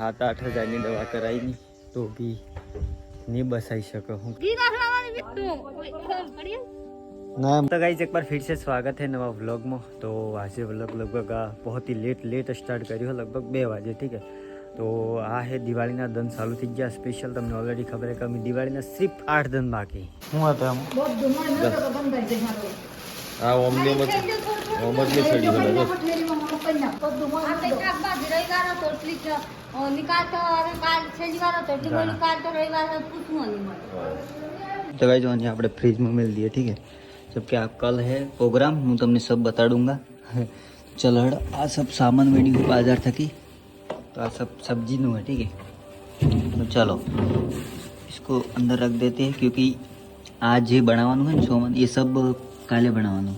7-8 हज़ार दवा कराई नहीं तो भी नहीं बसाई सको हूँ ना। तो गाइस एक बार फिर से स्वागत है नवा व्लॉग में। तो आज व्लॉग लगभग बहुत ही लेट स्टार्ट કર્યો लगभग 2 વાગે। ठीक है, तो आ है दिवाળી ना दिन चालू थी गया स्पेशल। तमने ऑलरेडी खबर है कि अमी दिवाળી ना सिर्फ 8 दिन बाकी हूँ आता हम આ ઓમની મત ઓમની સડી બને तो गाइस जो આપણે फ्रिज में मिल दिए। ठीक है, जबकि आप कल है प्रोग्राम हूँ तमने सब बता दूंगा। चलो आ सब सामान वेडी बाजार थकी तो आ सब सब्जी नु है। ठीक है, तो चलो इसको अंदर रख देते हैं क्योंकि आज ये बनावानु है सोमन ये सब काले बनावानु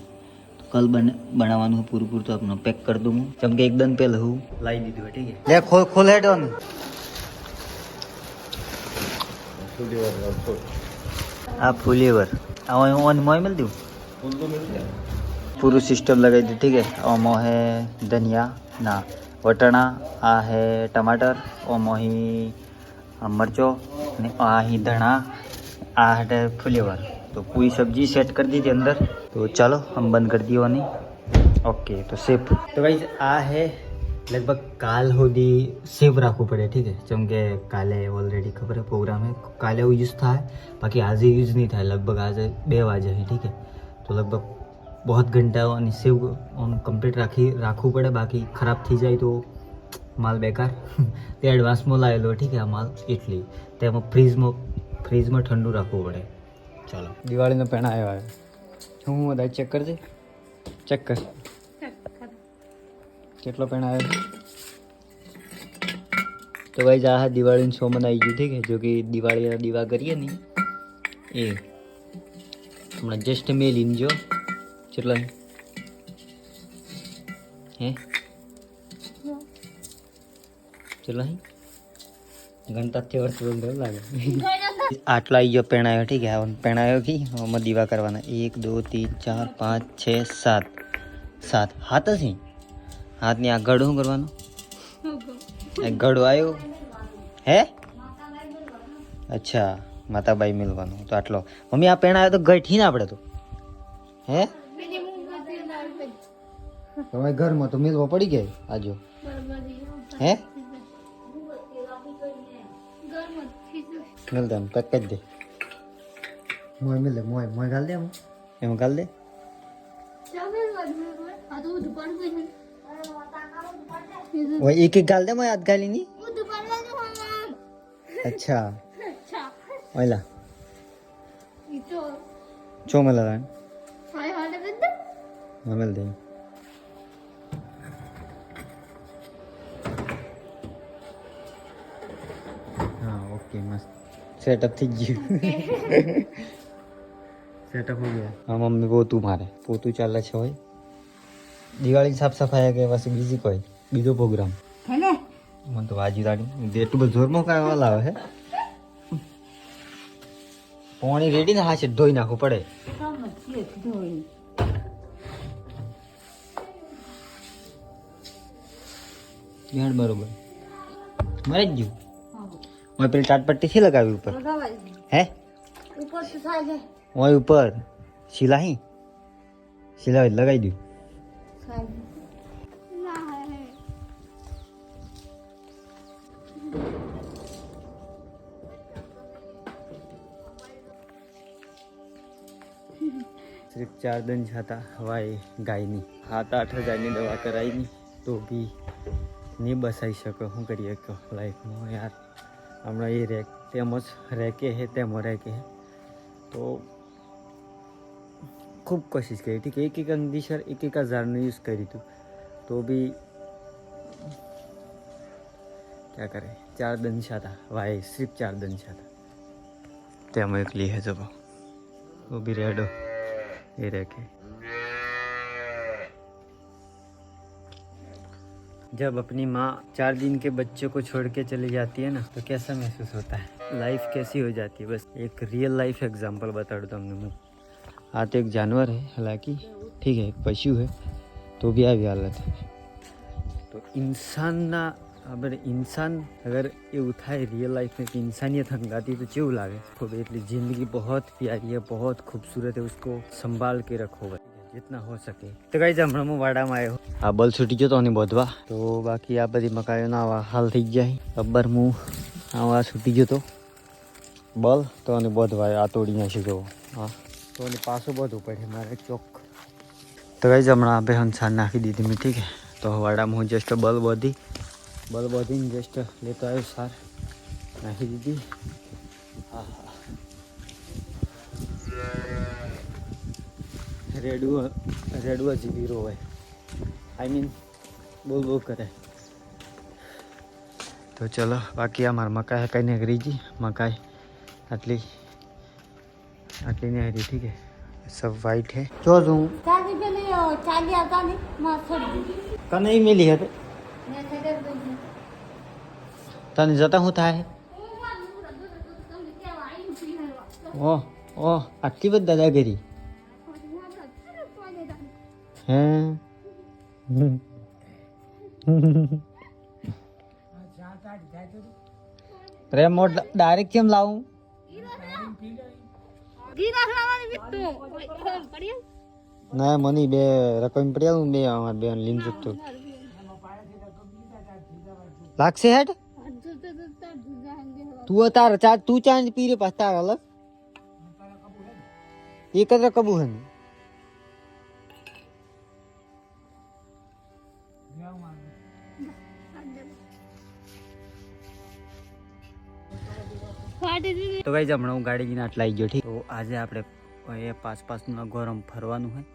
तो कल बनावानु पूरू तो अपना पैक कर दूँ जम के एक दिन पहले हूँ लाई दी है। ठीक है, ले खोल है डॉन आप फुलेवर ऑन मोय मिल दूँ पूरू सिस्टम लगाई दी। ठीक है, ओमो है धनिया ना वटाणा आ है टमाटर ओमो ही मरचो ने आ ही धना आ है फ्लेवर। तो पूरी सब्जी सेट कर दी थी अंदर। तो चलो हम बंद कर दिए नहीं। ओके तो सेफ तो भाई आ है लगभग काल होदी सेफ राखू पड़े। ठीक है, चमके काले ऑलरेडी खबर है प्रोग्राम है काले यूज था बाकी आज यूज नहीं था लगभग आज 2 वाजे है। ठीक है, तो लगभग बहुत घंटा सेव कम्प्लीट राखू पड़े बाकी खराब थी जाए तो माल बेकार ते एडवांस में लावेलो। ठीक है, आ माल एटली तेम फ्रीज में ठंडू राखू पड़े। चलो दिवाળી नो पेण आयो है हूँ बता चेक कर दे चेक कर કેટલો पेण आयो। तो भाई आ दिवाળી सोमन आई गई। ठीक है, जो कि दिवाળી दीवा करिए नहीं ये हमने जस्ट में लीन जो चलो है चलो घंटा थे वर्ष लगे आटला आई पेणायो। ठीक है, पेणायो की हम दीवा करवाना 1 2 3 4 5 6 7 हाथ ही हाथ ने आ गढ़ शू करवानो गढ़ आयो है। अच्छा माताबाई मिलवानो तो आटलो मम्मी आ पेणायो तो गठी ना पड़े तो है तुम्हारे घर में तो मिलवा पड़ी गए आज है मिल दे पैक कर दे मोय मिल दे मोय गाल दे हम एम गाल दे वो एक गाल दे मैं आध गाली नहीं। अच्छा ओला चो मिल रहा है मिल दे हाँ ओके मस्त सेटअप थी गई सेटअप हो गया। हाँ मम्मी पोतू मारे पोतू चाले छे भाई दिवाળી साफ सफाई के बस बीजी कोई बीजो प्रोग्राम है ने मन तो बाजू दाड़ी એટલું બધું જોરમાં કાય વાલા આવે હે પાણી રેડી ને હાશે ધોઈ નાખવું પડે यार बरोबर मरे गયું मैं पेली टाटपट्टी थी लगावी ऊपर है ऊपर से साजे ओय ऊपर सिलाई लगाई दी सिर्फ 4 दिन छाता हवाई गाय नहीं 7-8 हज़ार दवा कराई नहीं तो भी नहीं बसाई सको हूँ करिए लाइफ में यार हमारा ये रेके है तेम रेके है तो खूब कोशिश करी। ठीक है, एक अंगीशर 1 हज़ार यूज़ करी तो भी क्या करे 4 दिन छाता भाई सिर्फ 4 दिन छाता तेम एक ली है जब वो भी रेडो ये रेके। जब अपनी माँ 4 दिन के बच्चों को छोड़ के चली जाती है ना तो कैसा महसूस होता है लाइफ कैसी हो जाती है। बस एक रियल लाइफ एग्जांपल बता दूँ तुमने मैं हाँ तो एक जानवर है हालांकि ठीक है एक पशु है तो भी આવી हालत है तो इंसान ना અગર ઇન્સાન અગર એવું થાય रियल लाइफ में कि इंसानियत हंगाती तो કેવું લાગે ખુદ એટલી जिंदगी बहुत प्यारी है बहुत खूबसूरत है उसको संभाल के रखो भाई जितना हो सके तो गाइस હમણાં હું વાડામાં આવ્યો આ બલ છૂટી ગયો તો અને બોધવા તો બાકી આ બધી મકાઈઓના આવા હાલ થઈ જાય અબ્બર હું આવા છૂટી ગયો તો બલ તો અને બોધવા આ તોડી નાખી જો હા તો અને પાછું બધું પડે મારે ચોક તો ગાઈસ હમણાં આપણે હંસાર નાખી દીધી મેં ઠીક है તો વાડામાં હું જસ્ટ બલ બોધીને જસ્ટ લેતો આવ્યો સાર નાખી દીધી હા રેડુઆ જીવી રો હોય आई मीन बोल करे तो चलो बाकी हमारा मकाई है कहीं नहीं हरी जी मकाई आटली नहीं हरी ठीक है सब वाइट है जो तू नहीं मिली है तने जता हूँ था ओ आटली बद दादागिरी हैं प्रेम मोड डायरेक्ट केम लाऊं ना मनी बे रकम पड़िया बे અમાર બેન લીન જતો લાગશે હેડ તું તાર ચા તું ચાંદ પીરે પાસ્તા અલગ એકત્ર કબુ હે तो गाइस हमें हूँ गाड़ी की आटला आई गयो ठीक तो आज આપણે એ પાસનું ગોરમ ફરવાનું હોય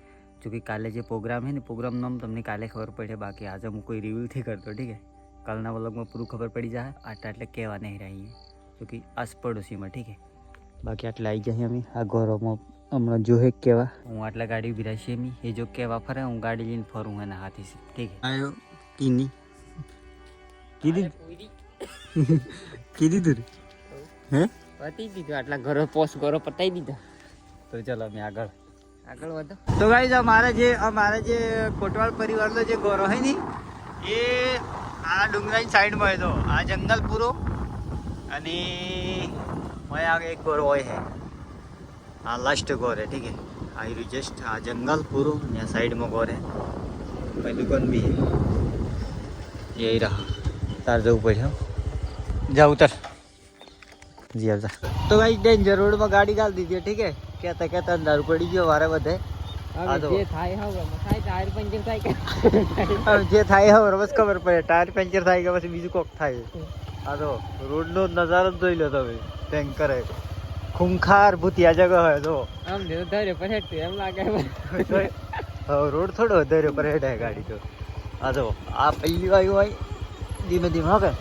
જો કે કાલે જે પ્રોગ્રામ है ને પ્રોગ્રામ નામ તમને કાલે ખબર પડે બાકી આજે હું કોઈ રિવ્યુ નથી કરતો ठीक है કાલના વ્લોગમાં પૂરું ખબર પડી જાય આટલા એટલે કહેવા નહીં રહી જો કે આસ પડોશીમાં ठीक है બાકી આટલા આવી જાય અમે આ ગોરમમાં હમણાં જો હે કેવા હું આટલા ગાડી ઉભી રાખી એમ એ જો કેવા ફરે હું ગાડી લઈને ફરું એના હાથી ठीक है આયો કીની કીધી તું હે પતી દીધું આટલા ઘરો પોસ્ટ ઘરો પતાવી દીધા તો ચલો અમે આગળ વધો તો ગાઈસ અમારે જે કોટવાલ પરિવારનો જે ગોરો હે ને એ આ ડુંગરાની સાઈડમાં હતો આ જંગલ પૂરો અને मैं आगे एक गोर वो है हाँ लास्ट गोर है ठीक है आई जस्ट हाँ जंगल पूरो यहाँ साइड में गोर है भाई दुकान भी है यही रहा तार जाऊ पड़े जा उतर जी अब जा तो भाई डेंजर रोड में गाड़ी डाल दीजिए ठीक है कहता अंधारू पड़ी गयो वारे बधे जे थाय हवर बस खबर पड़े टायर पंचर थाय के बस बीजू कोक थाय आ तो रोड नो नजारो જોઈ લો તમે ટેન્કર હે ખૂંખાર ભૂતિયા જગહ હે જો આમ ધરે પર હેઠ એમ લાગે રોડ થોડો ધરે પર હેઠ હે ગાડી તો આ જો આ પહેલી વાય હોય ધીમે ધીમે હવે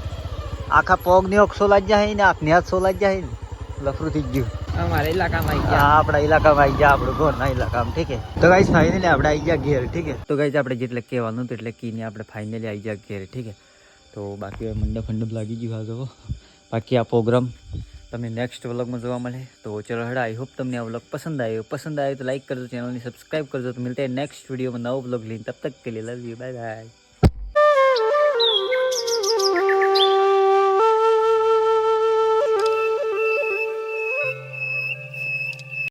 આખા પોગ ને ઓક્સો લાજ જાય ને આંખ ને હાથ સો લાજ જાય ને લફરું થઈ ગયું અમારા ઇલાકામાં આવી ગયા આપણા ઇલાકામાં આવી ગયા આપણો ઘરના ઇલાકામાં ઠીક હે તો ગાઈસ ફાઇનલી આપણે આવી ગયા ઘેર ઠીક હે તો ગાઈસ આપણે જેટલે કહેવાનું હતું એટલે કીને આપણે ફાઇનલી આવી ગયા ઘેર ઠીક હે તો બાકી મંડપ લાગી ગયું હા જો બાકી આ પ્રોગ્રામ તમને નેક્સ્ટ વ્લોગમાં જોવા મળે તો ચલો હેડા आई होप તમને આ વ્લોગ પસંદ આવ્યો તો લાઈક કરજો ચેનલને સબસ્ક્રાઇબ કરજો તો मिलते हैं नेक्स्ट वीडियो में नया व्लॉग लेने तब तक के लिए लव यू बाय बाय।